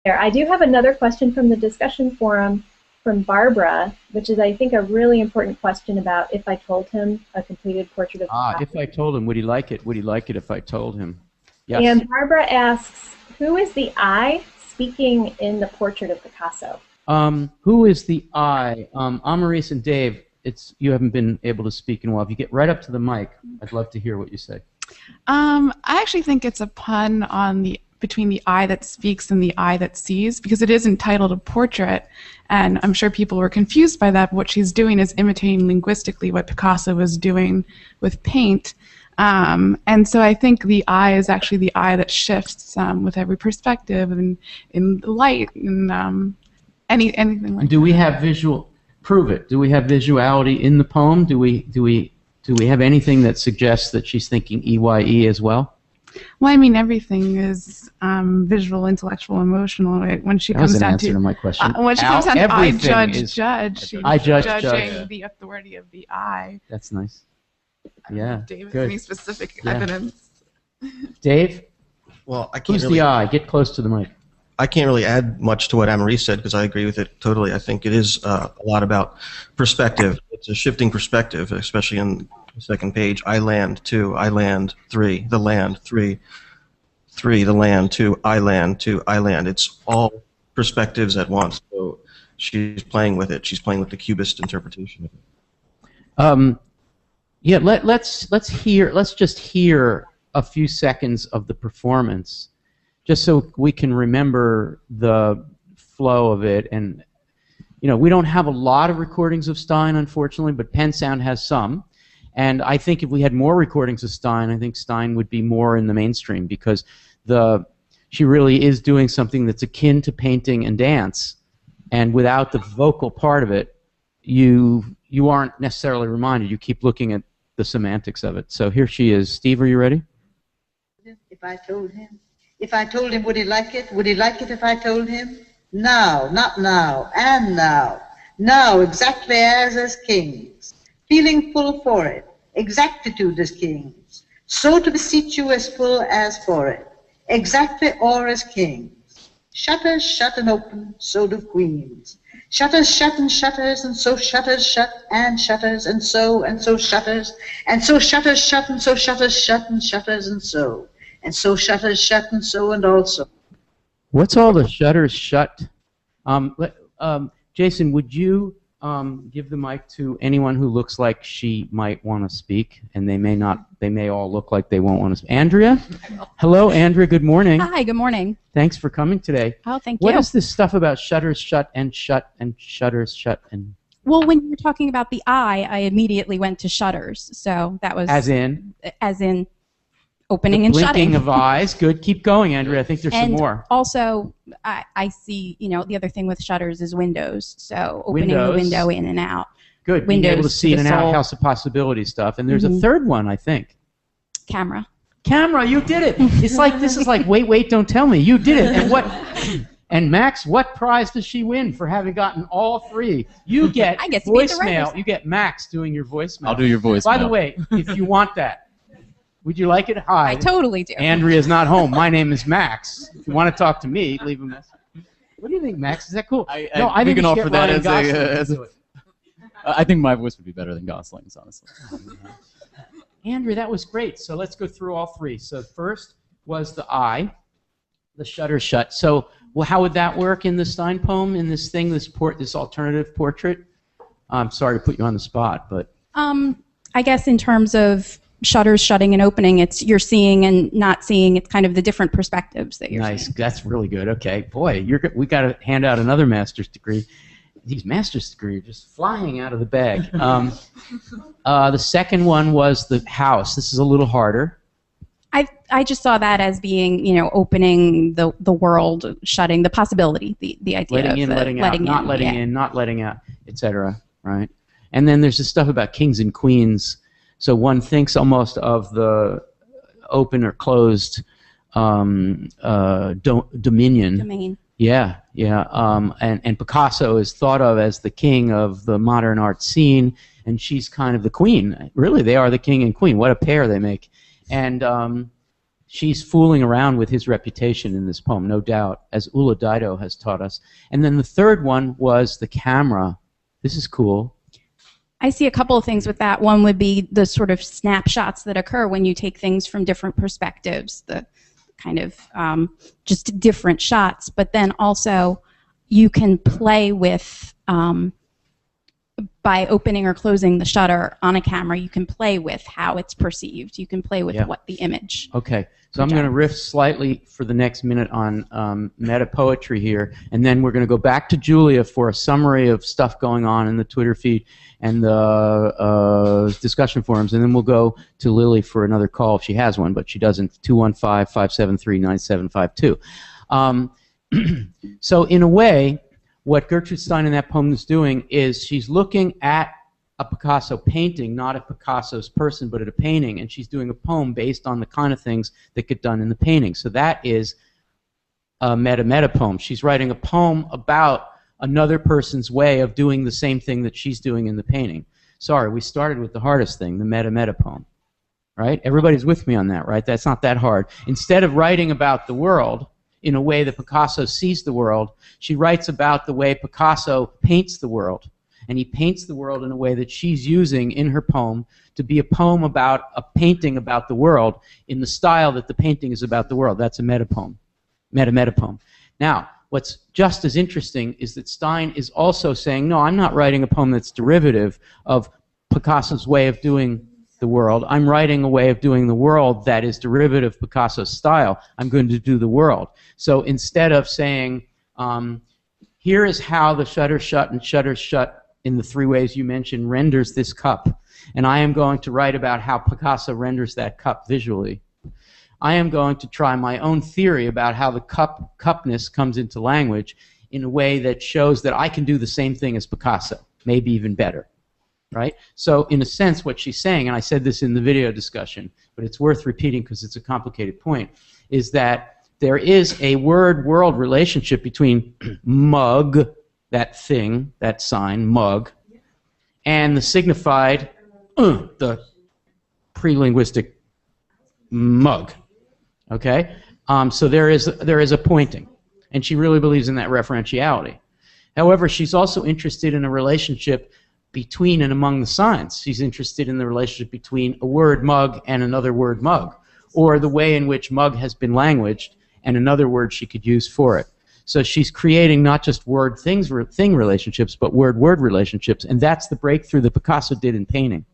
There. I do have another question from the discussion forum from Barbara, which is, I think, a really important question about if I told him a completed portrait of Picasso. If I told him, would he like it? Would he like it if I told him? Yes. And Barbara asks, who is the I speaking in the portrait of Picasso? Who is the I? Amaris and Dave, you haven't been able to speak in a while. If you get right up to the mic, I'd love to hear what you say. I actually think it's a pun on between the eye that speaks and the eye that sees, because it is entitled a portrait, and I'm sure people were confused by that. But what she's doing is imitating linguistically what Picasso was doing with paint, and so I think the eye is actually the eye that shifts with every perspective and in the light and anything like that. Do we have visual? Prove it. Do we have visuality in the poem? Do we have anything that suggests that she's thinking EYE as well? Well, I mean, everything is visual, intellectual, emotional. When she comes down to my question. When she comes down to I judge, she's judging the authority of the eye. That's nice. Yeah. Dave, good. Any specific evidence? Dave? Well, I can't Who's the eye? Get close to the mic. I can't really add much to what Anne-Marie said because I agree with it totally. I think it is a lot about perspective. It's a shifting perspective, especially in the second page. I land, 2, I land, 3, the land, 3, 3, the land, 2, I land, 2, I land. It's all perspectives at once. So she's playing with it. She's playing with the Cubist interpretation of it. Yeah, let's just hear a few seconds of the performance, just so we can remember the flow of it. And we don't have a lot of recordings of Stein, unfortunately, but Penn Sound has some. And I think if we had more recordings of Stein, I think Stein would be more in the mainstream, because she really is doing something that's akin to painting and dance, and without the vocal part of it, you aren't necessarily reminded. You keep looking at the semantics of it. So here she is. Steve, are you ready? If I told him, would he like it? Would he like it if I told him? Now, not now, and now. Now, exactly as kings, feeling full for it, exactitude as kings, so to beseech you as full as for it, exactly or as kings. Shutters shut and open, so do queens. Shutters shut and shutters, and so shutters shut and shutters, and so shutters, and so shutters shut, and so shutters shut and shutters, and so shutters shut, and so and also. What's all the shutters shut? Jason, would you give the mic to anyone who looks like she might want to speak, and they may all look like they won't want to speak. Andrea? Hello, Andrea, good morning. Hi, good morning. Thanks for coming today. Oh, thank you. What is this stuff about shutters shut and shutters shut and... Well, when you were talking about the eye, I immediately went to shutters, so that was... As in opening and shutting. Blinking of eyes. Good. Keep going, Andrea. I think there's some more. Also, I see, the other thing with shutters is windows. So opening the window in and out. Good. Being able to see in and out House of Possibility stuff. And there's a third one, I think. Camera. Camera. You did it. This is like wait, don't tell me. You did it. And Max, what prize does she win for having gotten all 3? You get I get to be the voicemail. You get Max doing your voicemail. I'll do your voicemail. By the way, if you want that. Would you like it? Hi. I totally do. Andrea's not home. My name is Max. If you want to talk to me, leave a message. What do you think, Max? Is that cool? I think we can offer that as a I think my voice would be better than Gosling's, honestly. Andrea, that was great. So let's go through all 3. So first was the eye, the shutter shut. So how would that work in the Stein poem, in this thing, this alternative portrait? I'm sorry to put you on the spot, but... I guess in terms of shutters shutting and opening, it's you're seeing and not seeing. It's kind of the different perspectives that you're seeing. Nice. That's really good. Okay. Boy, we got to hand out another master's degree. These master's degrees are just flying out of the bag. The second one was the house. This is a little harder. I just saw that as being, opening the world, shutting the possibility, the idea letting in, of letting out, not letting in, not letting out, etc. Right? And then there's this stuff about kings and queens. So one thinks almost of the open or closed dominion. Domain. Yeah. And Picasso is thought of as the king of the modern art scene, and she's kind of the queen. Really, they are the king and queen. What a pair they make. And she's fooling around with his reputation in this poem, no doubt, as Ulla Dido has taught us. And then the third one was the camera. This is cool. I see a couple of things with that. One would be the sort of snapshots that occur when you take things from different perspectives, the kind of just different shots. But then also you can play with, by opening or closing the shutter on a camera, you can play with how it's perceived. You can play with what the image. Okay, so I'm going to riff slightly for the next minute on meta poetry here, and then we're going to go back to Julia for a summary of stuff going on in the Twitter feed and the discussion forums, and then we'll go to Lily for another call if she has one, but she doesn't. 215-573-9752. So in a way, what Gertrude Stein in that poem is doing is she's looking at a Picasso painting, not a Picasso's person, but at a painting, and she's doing a poem based on the kind of things that get done in the painting. So that is a meta poem. She's writing a poem about another person's way of doing the same thing that she's doing in the painting. Sorry, we started with the hardest thing, the meta poem. Right? Everybody's with me on that, right? That's not that hard. Instead of writing about the world in a way that Picasso sees the world, she writes about the way Picasso paints the world. And he paints the world in a way that she's using in her poem to be a poem about a painting about the world in the style that the painting is about the world. That's a meta poem. Meta poem. Now, what's just as interesting is that Stein is also saying, no, I'm not writing a poem that's derivative of Picasso's way of doing the world. I'm writing a way of doing the world that is derivative of Picasso's style. I'm going to do the world. So instead of saying, here is how the shutter shut and shutter shut in the three ways you mentioned renders this cup, and I am going to write about how Picasso renders that cup visually, I am going to try my own theory about how the cupness comes into language in a way that shows that I can do the same thing as Picasso, maybe even better. Right? So in a sense, what she's saying, and I said this in the video discussion, but it's worth repeating because it's a complicated point, is that there is a word-world relationship between mug, that thing, that sign, mug, and the signified, the pre-linguistic mug. Okay? So there is a pointing, and she really believes in that referentiality. However, she's also interested in a relationship between and among the signs. She's interested in the relationship between a word mug and another word mug, or the way in which mug has been languaged and another word she could use for it. So she's creating not just word-thing relationships, but word-word relationships, and that's the breakthrough that Picasso did in painting.